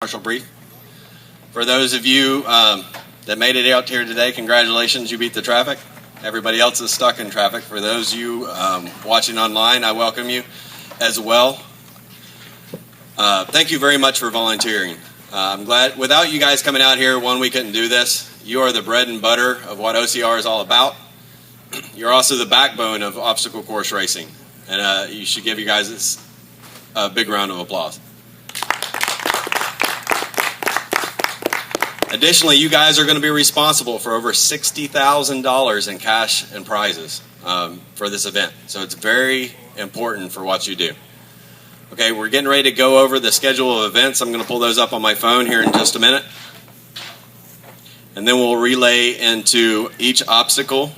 martial brief. For those of you that made it out here today, congratulations, you beat the traffic. Everybody else is stuck in traffic. For those of you watching online, I welcome you as well. Thank you very much for volunteering. I'm glad, without you guys coming out here, one, we couldn't do this. You are the bread and butter of what OCR is all about. You're also the backbone of obstacle course racing. And you should give you guys a big round of applause. Additionally, you guys are going to be responsible for over $60,000 in cash and prizes for this event. So it's very important for what you do. Okay, we're getting ready to go over the schedule of events. I'm going to pull those up on my phone here in just a minute. And then we'll relay into each obstacle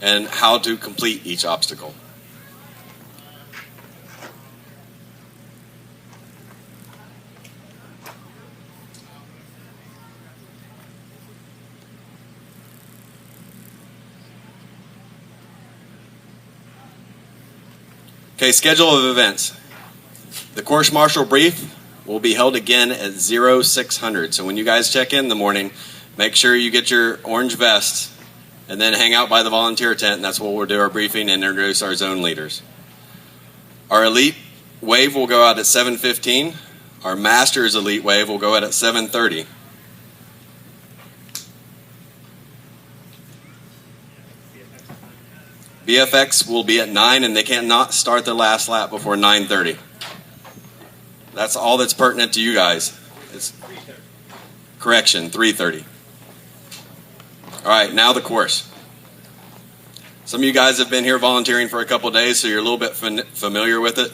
and how to complete each obstacle. Okay, schedule of events. The course martial brief will be held again at 0600. So when you guys check in the morning, make sure you get your orange vest and then hang out by the volunteer tent, and that's where we'll do our briefing and introduce our zone leaders. Our elite wave will go out at 7:15. Our masters elite wave will go out at 7:30. BFX will be at 9, and they cannot start the last lap before 9:30. That's all that's pertinent to you guys. It's correction, 3:30. All right, now the course. Some of you guys have been here volunteering for a couple of days, so you're a little bit familiar with it.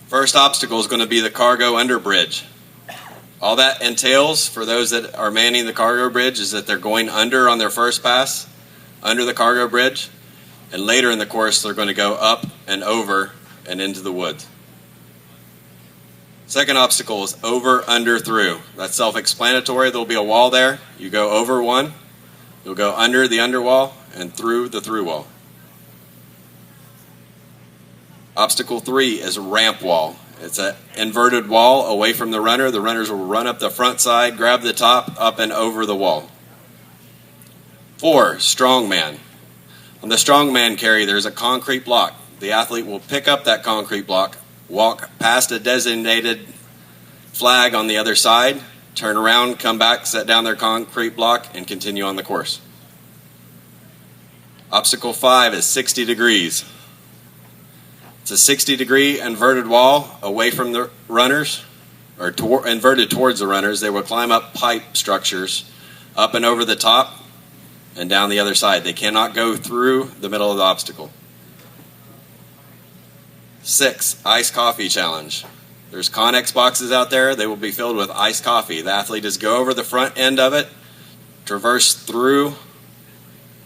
First obstacle is going to be the cargo under bridge. All that entails for those that are manning the cargo bridge is that they're going under on their first pass, under the cargo bridge, and later in the course they're going to go up and over and into the woods. Second obstacle is over, under, through. That's self-explanatory. There'll be a wall there. You go over one, you'll go under the under wall, and through the through wall. Obstacle 3 is ramp wall. It's an inverted wall away from the runner. The runners will run up the front side, grab the top, up and over the wall. 4, strongman. On the strongman carry, there's a concrete block. The athlete will pick up that concrete block, walk past a designated flag on the other side, turn around, come back, set down their concrete block, and continue on the course. Obstacle 5 is 60 degrees. It's a 60-degree inverted wall away from the runners, or inverted towards the runners. They will climb up pipe structures, up and over the top, and down the other side. They cannot go through the middle of the obstacle. 6, iced coffee challenge. There's Connex boxes out there. They will be filled with iced coffee. The athlete is go over the front end of it, traverse through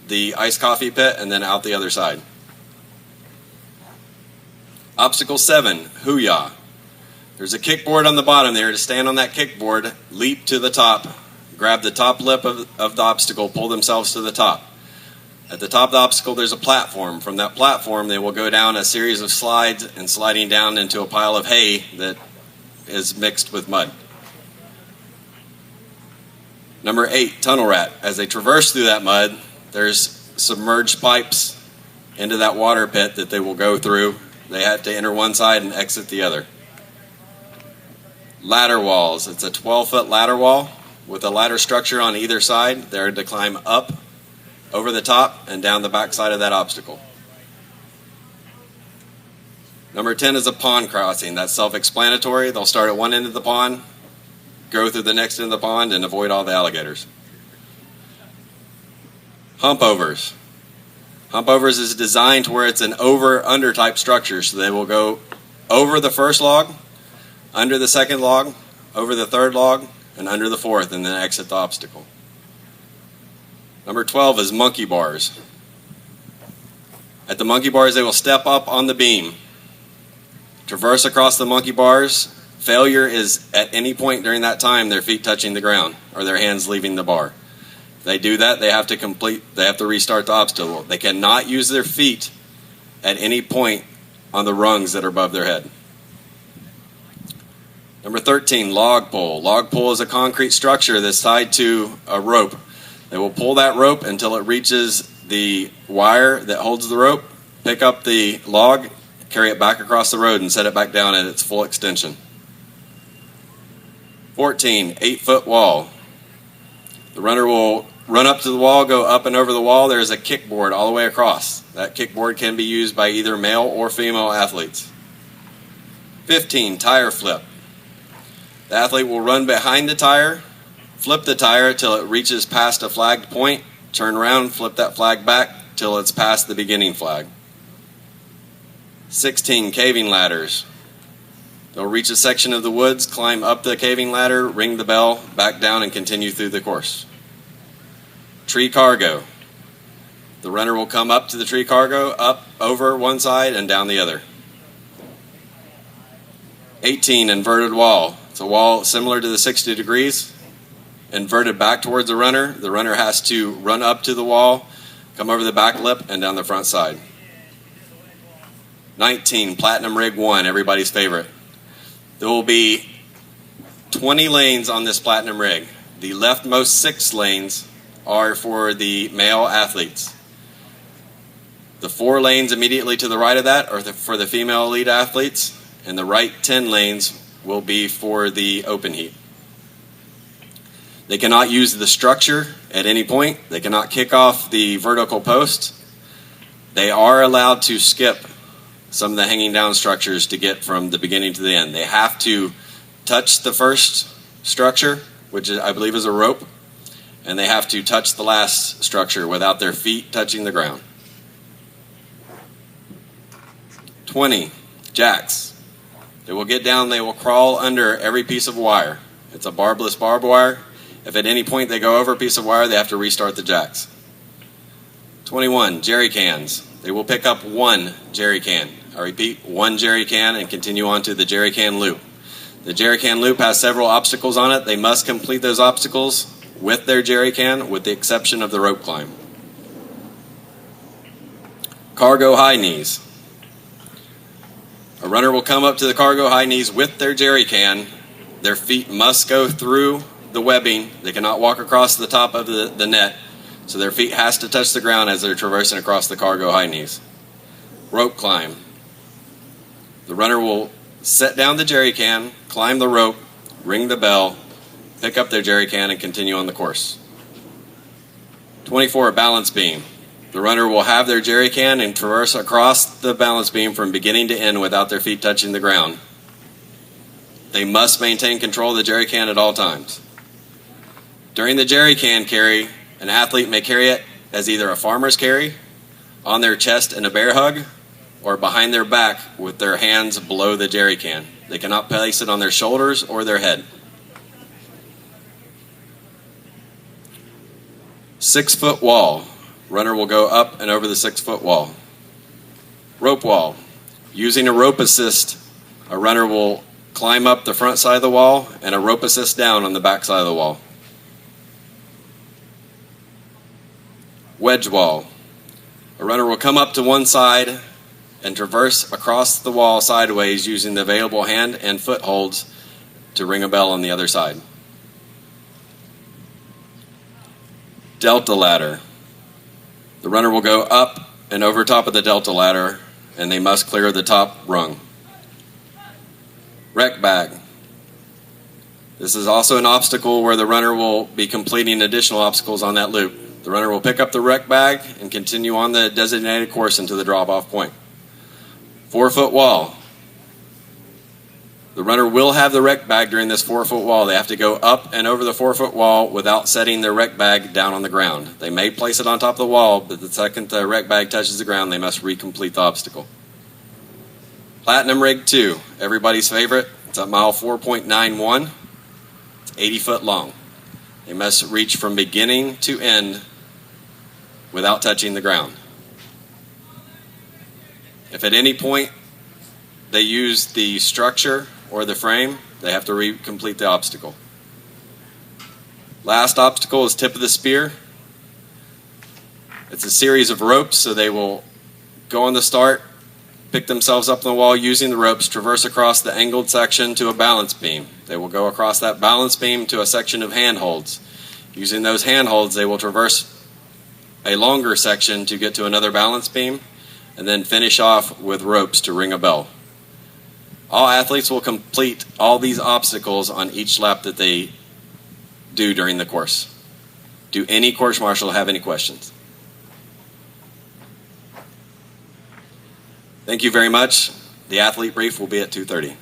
the iced coffee pit, and then out the other side. Obstacle 7, hoo-yah. There's a kickboard on the bottom there. To stand on that kickboard, leap to the top, grab the top lip of the obstacle, pull themselves to the top. At the top of the obstacle, there's a platform. From that platform, they will go down a series of slides and sliding down into a pile of hay that is mixed with mud. Number 8, tunnel rat. As they traverse through that mud, there's submerged pipes into that water pit that they will go through. They have to enter one side and exit the other. Ladder walls. It's a 12-foot ladder wall with a ladder structure on either side. They're to climb up over the top and down the back side of that obstacle. Number 10 is a pond crossing. That's self-explanatory. They'll start at one end of the pond, go through the next end of the pond, and avoid all the alligators. Hump overs. Hump overs is designed to where it's an over-under type structure. So they will go over the first log, under the second log, over the third log, and under the fourth, and then exit the obstacle. Number 12 is monkey bars. At the monkey bars, they will step up on the beam, traverse across the monkey bars. Failure is at any point during that time their feet touching the ground or their hands leaving the bar. If they do that, they have to restart the obstacle. They cannot use their feet at any point on the rungs that are above their head. Number 13, log pull. Log pull is a concrete structure that's tied to a rope. They will pull that rope until it reaches the wire that holds the rope, pick up the log, carry it back across the road, and set it back down at its full extension. 14, 8-foot wall. The runner will run up to the wall, go up and over the wall. There is a kickboard all the way across. That kickboard can be used by either male or female athletes. 15, tire flip. The athlete will run behind the tire, flip the tire till it reaches past a flagged point, turn around, flip that flag back till it's past the beginning flag. 16, caving ladders. They'll reach a section of the woods, climb up the caving ladder, ring the bell, back down, and continue through the course. Tree cargo. The runner will come up to the tree cargo, up over one side and down the other. 18, inverted wall. It's a wall similar to the 60 degrees, inverted back towards the runner. The runner has to run up to the wall, come over the back lip, and down the front side. 19, platinum rig 1, everybody's favorite. There will be 20 lanes on this platinum rig. The leftmost 6 lanes are for the male athletes. The 4 lanes immediately to the right of that are for the female elite athletes, and the right 10 lanes will be for the open heat. They cannot use the structure at any point. They cannot kick off the vertical post. They are allowed to skip some of the hanging down structures to get from the beginning to the end. They have to touch the first structure, which I believe is a rope, and they have to touch the last structure without their feet touching the ground. 20, jacks. They will get down, they will crawl under every piece of wire. It's a barbless barbed wire. If at any point they go over a piece of wire, they have to restart the jacks. 21, jerry cans. They will pick up 1 jerry can. I repeat, 1 jerry can, and continue on to the Jerrycan Loop. The Jerrycan Loop has several obstacles on it. They must complete those obstacles with their jerry can, with the exception of the rope climb. Cargo high knees. A runner will come up to the cargo high knees with their jerry can. Their feet must go through the webbing. They cannot walk across the top of the net, so their feet has to touch the ground as they're traversing across the cargo high knees. Rope climb. The runner will set down the jerry can, climb the rope, ring the bell, pick up their jerry can, and continue on the course. 24, balance beam. The runner will have their jerry can and traverse across the balance beam from beginning to end without their feet touching the ground. They must maintain control of the jerry can at all times. During the jerry can carry, an athlete may carry it as either a farmer's carry, on their chest in a bear hug, or behind their back with their hands below the jerry can. They cannot place it on their shoulders or their head. 6-foot wall. Runner will go up and over the 6-foot wall. Rope wall. Using a rope assist, a runner will climb up the front side of the wall and a rope assist down on the back side of the wall. Wedge wall. A runner will come up to one side and traverse across the wall sideways using the available hand and foot holds to ring a bell on the other side. Delt the ladder. The runner will go up and over top of the Delt the ladder, and they must clear the top rung. Rec bag. This is also an obstacle where the runner will be completing additional obstacles on that loop. The runner will pick up the rec bag and continue on the designated course into the drop-off point. 4-foot wall. The runner will have the rec bag during this 4-foot wall. They have to go up and over the 4-foot wall without setting their rec bag down on the ground. They may place it on top of the wall, but the second the rec bag touches the ground, they must recomplete the obstacle. Platinum rig 2, everybody's favorite. It's at mile 4.91. It's 80 foot long. They must reach from beginning to end without touching the ground. If at any point they use the structure or the frame, they have to complete the obstacle. Last obstacle is tip of the spear. It's a series of ropes, so they will go on the start, pick themselves up on the wall using the ropes, traverse across the angled section to a balance beam. They will go across that balance beam to a section of handholds. Using those handholds, they will traverse a longer section to get to another balance beam, and then finish off with ropes to ring a bell. All athletes will complete all these obstacles on each lap that they do during the course. Do any course marshal have any questions? Thank you very much. The athlete brief will be at 2:30.